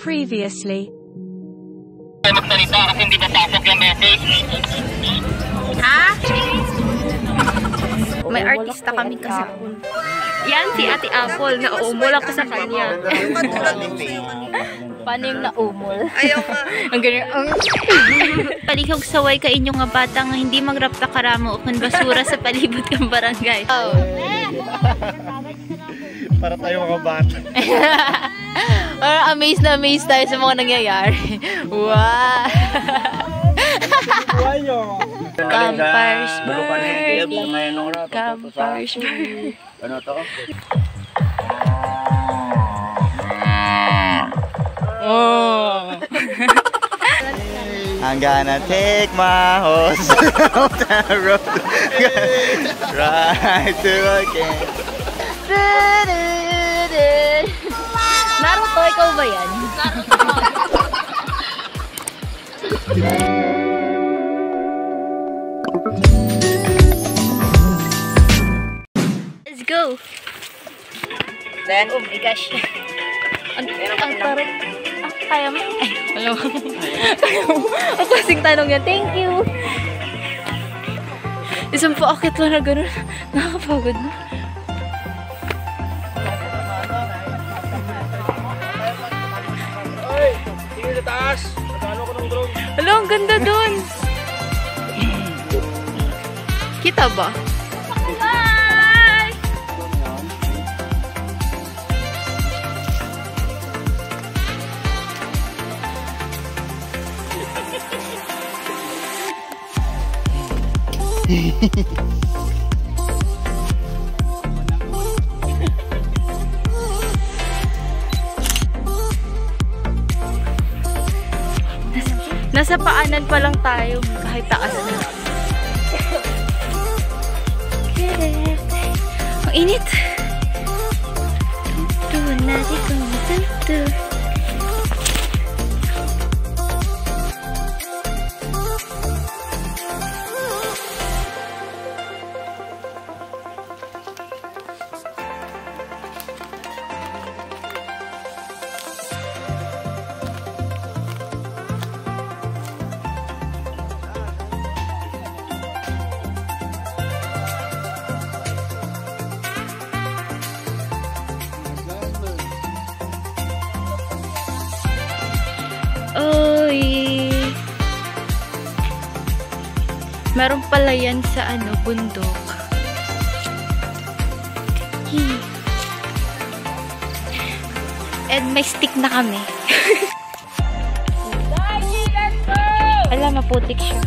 Previously. Magsalita kasi hindi papasok yung message. Ha? May artista kami kasi. Yan si Ate Apple, nauumol ako sa kanya. Paano yung naumol? Ayaw nga. Ang ganyan. Palihog saway ka inyong nga bata nga hindi magrapta karamo o kung basura sa palibot ng barangay. Oh. Para tayo mga bata. Amazed na amazed tayo sa mga nangyayari. Wow! Campers bird. Campers bird. Ano to? Oh! I'm gonna take my horse down the road, right to again. Naruto, ikaw ba yan? Let's go! Oh my gosh. Ang tarik. Kaya mo? Ay, alam mo. Kaya mo. Ang klaseng tanong yan. Thank you! Isang paakit lang na gano'n. Nakakapagod na. Ay! Tingin sa taas! Nagano ko ng drone. Hala, ang ganda dun! Kita ba? Bye! Nasa paanan pa lang tayo kahit taas na. Ang init. Oy. Meron pala yan sa bundok. And may stick na kami. Alam, maputik siya.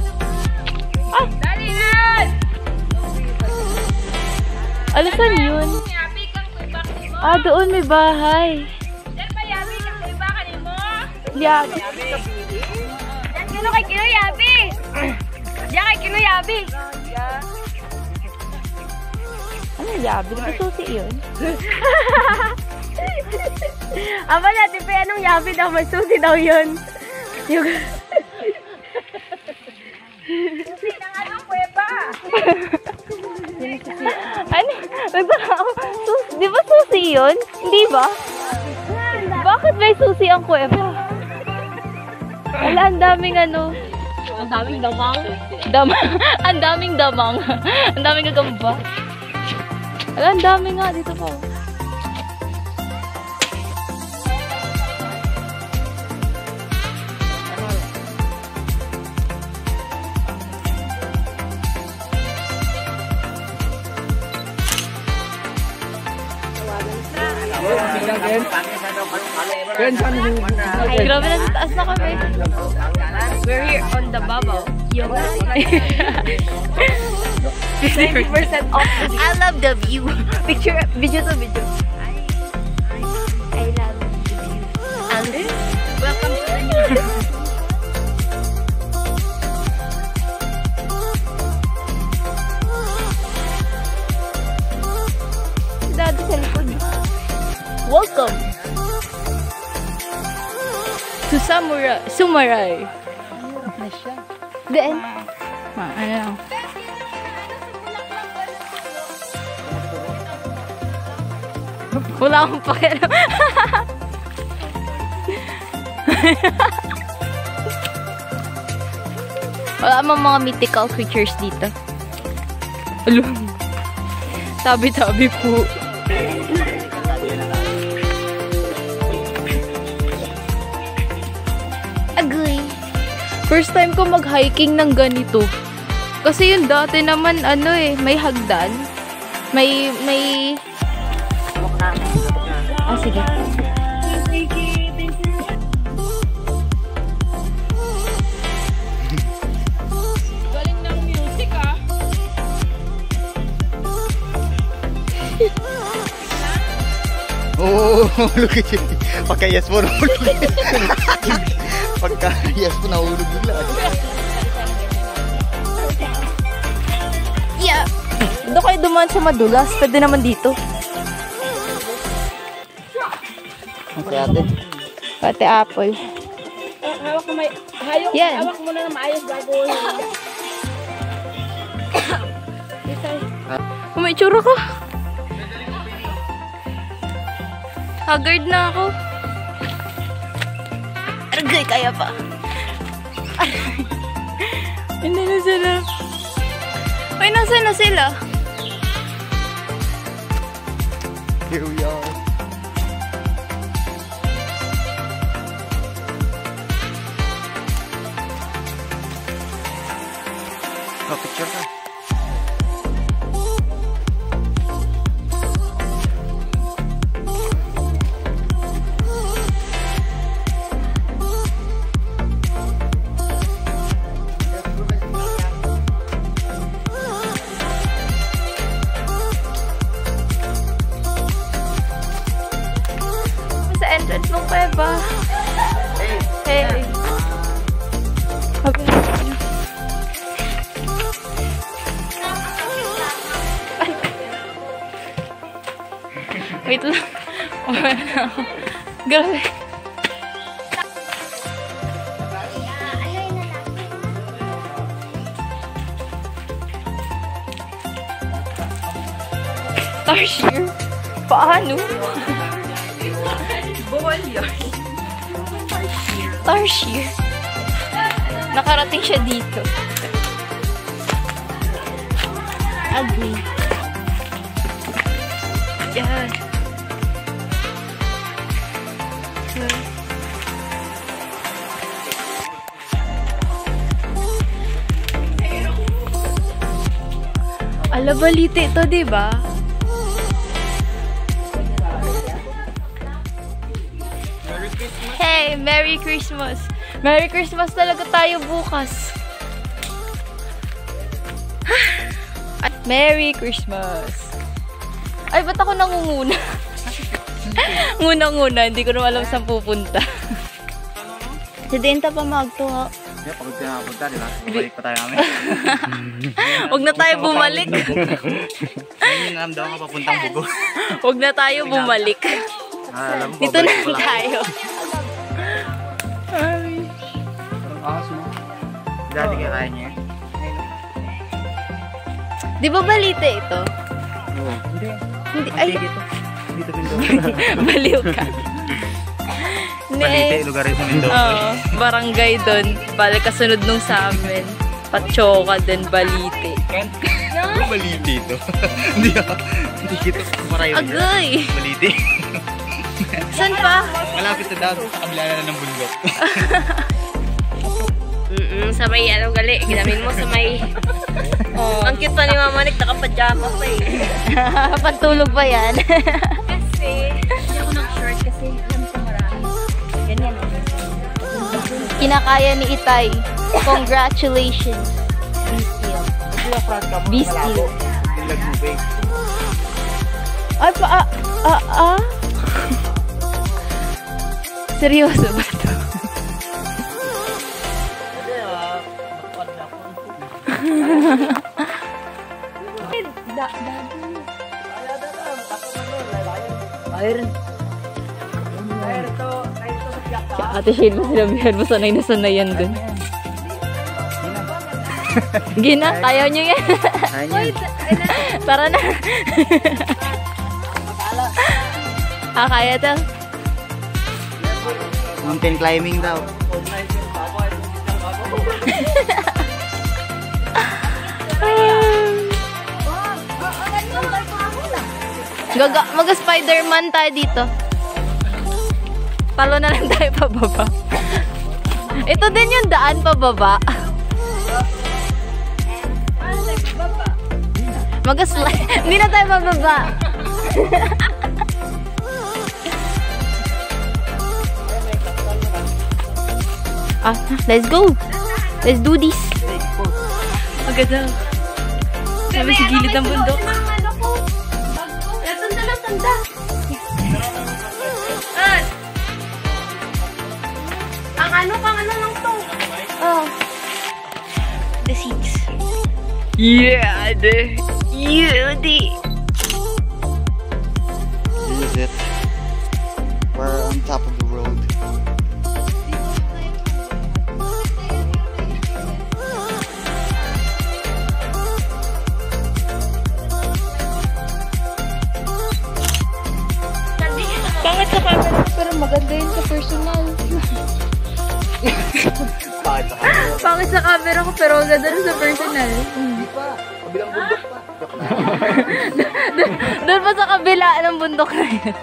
Ah! Alasan yun? Ah, doon may bahay. Yabi. Yan kilo kay kilo yabi. Yan kay kilo yabi. Ano yabi? Di ba susi yun? Aba natin pa anong yabi daw. May susi daw yun. Yung... susi ng anong kuweba. Ano? Di ba susi yun? Hindi ba? Bakit may susi ang kuweba? Wala, ang daming Ang daming damang? Ang daming damang. Ang daming gagamba. Wala, ang dami nga dito po. Grabe na, taas na kami. We're here on the bubble. 90% off. I love the view. Video to video. I love the view. Welcome to the new. Dati sa likod. Welcome to Sumaray. Then, ano lang. Wala akong pakialam. Wala mang mga mythical creatures dito. Alo. Tabi-tabi po. Agoy. First time ko mag-hiking ng ganito. Kasi yung dati naman, ano eh, may hagdan. May... Ah, sige. Galing ng music, ah. Oo, hulog yun. Pagka-yes mo, nahulog yun. Pagka-yes mo, nahulog bigla. Yeah. Doon kayo dumaan sa madulas. Pwede naman dito. Ate ate. Ate Apple. Hawak mo may... Yan. Hawak mo na maayos bago. May tsura ka. Haggard na ako. Aragay, kaya pa. Hindi na sila. Ay, nasa na sila? Here we are. Oh, picture ka. Sa entrance ng kuweba. Hey. Sabi na. Wait lang. Wala na ako. Grabe. Tarsier? Paano? Bawal yan. Tarsier. Nakarating siya dito. Ugly. Yan. Alabalite ito, diba? Hey, Merry Christmas! Merry Christmas talaga tayo bukas. Merry Christmas! Ay, ba't ako nangunguna? Ngunang-nguna, hindi ko na alam saan pupunta. Si Denta pa magtuwa. Yeah, pagod ka nakapunta, di ba? Bumalik pa tayo kami. Huwag na tayo bumalik. Ayun yung daw ka papuntang bugo. Huwag na tayo bumalik. Alam mo, Dito na tayo. Dati kakain niya. Di ba balite ito? Oo. Hindi. Hindi, ay, Dito Mindoro. baliw ka. Balite, lugar rin sa Mindoro. Oo, barangay doon. Balik kasunod nung sa amin. Patsoka din, balite. Ano balite ito? Hindi kita marayo dyan. Agay! Balite. Saan pa? Malapit na daw sa kabila na ng bundok. Sa may ano gali, ginamin mo sa may... Oh. Ang cute pa ni Mama Nick, naka-pajama pa eh. Pagtulog ba yan? Kasi, hindi ako nag-short kasi alam ko marami. Ganyan. Kinakaya ni Itay. Congratulations. Be still. Ay, Seryoso ba ito? Ate Shane, sinabihan mo sanay na sanay yan dun. Gina, kaya nyo yan. Tara na. Kaya to. Mountain climbing daw. Mag-Spider-Man tayo dito. Talo na lang tayo pababa. Ito din yung daan pababa. Mag-slide. Hindi na tayo pababa. Let's go. Let's do this. Maganda. Sabi sa gilid ng bundok. Tanda. Ang ano lang to? Oh. The seats. Yeah, the. This is it. We're on top of the road. Pangit sa camera, pero maganda yun sa personal. Pangit sa camera ko, pero maganda rin sa personal. Hindi pa. Kabilang bundok pa. Doon pa sa kabila ng bundok na yun.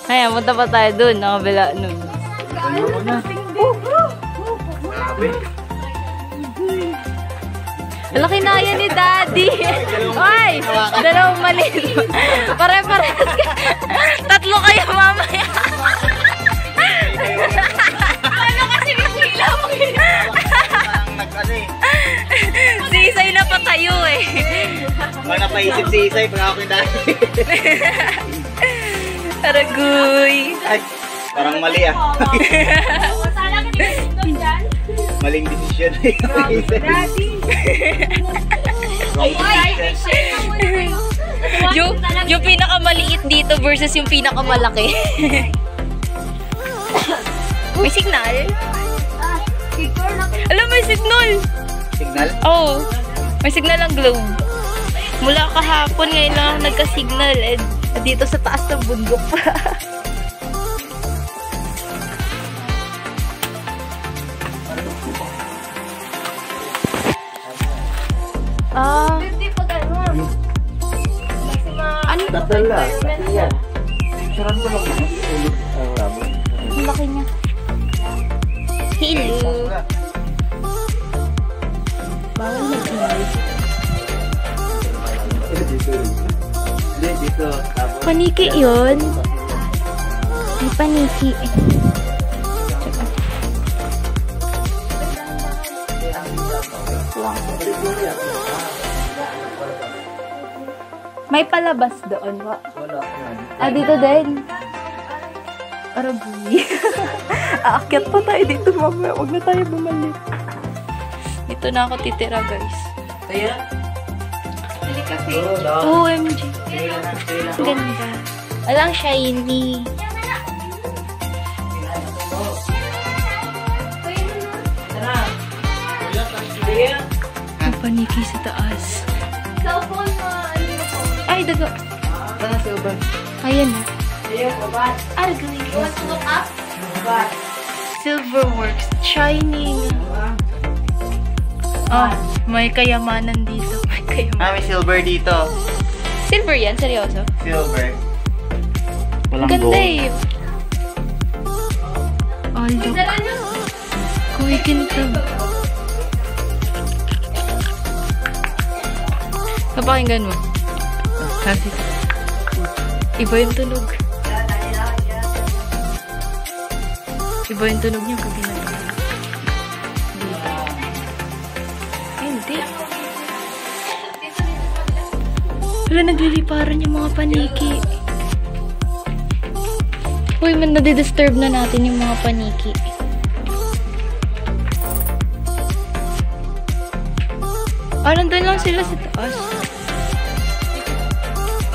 Ayan, punta pa tayo doon, sa kabila nun. Laki na yan ni Daddy. Ay, dalawang maliit. Pare-pares ka. Tatlo kayo mamaya. Ano kasi bisila mo yun? Si Isay na patayo eh. Parang napaisip si Isay pag ako yung dati. Aragoy. Ay, parang mali ah. Sana ka din dyan. Maling desisyon. Daddy. Yung pinakamaliit dito versus yung pinakamalaki. May signal? Alam, may signal. Signal? Oo. May signal ang globe. Mula kahapon ngayon lang nagka-signal. Eh, dito sa taas ng bundok pa. Hindi pag ano. Ano? Tatala. Saran ko lang. Ang laki niya. Hello. Bawal mag-live. Dito. Paniki yun. May paniki. May palabas doon. Dito din. Aragoy. Aakyat pa tayo dito mamaya. Huwag na tayo bumalik. Dito na ako titira, guys. Kaya? OMG. Ang ganda. Walang shiny. Ang paniki sa taas. Cellphone mo. Ay, daga. Sana silver. Ayan na. Aragoy. You want to look up? Silverworks. Shining. Oh, may kayamanan dito. May kayamanan. May silver dito. Silver yan? Seryoso? Silver. Ang ganda eh. Oh, look. Kumikintab. Kapakinggan mo. Kasi iba yung tunog. Iba yung tunog niya pag ginagawa. Hindi. Wala, nagliliparan yung mga paniki. Uy, man, nadidisturb na natin yung mga paniki. Nandun lang sila sa taas.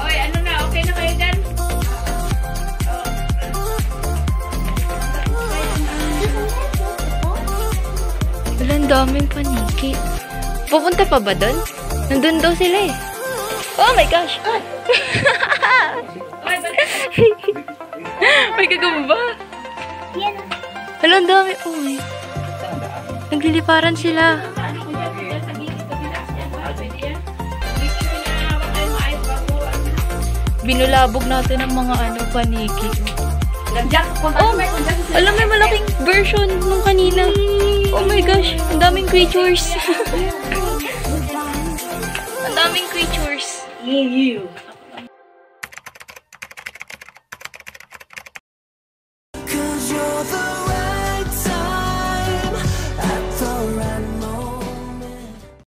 Oy, ano na? Okay na kayo dyan? Wala, ang daming paniki. Pupunta pa ba doon? Nandun daw sila eh. Oh my gosh! May kagamba. Hala, ang dami. Uy. Nagliliparan sila. Binulabog natin ang mga paniki. Oh, alam, may malaking version nung kanina. Oh my gosh, ang daming creatures. Ang daming creatures. You.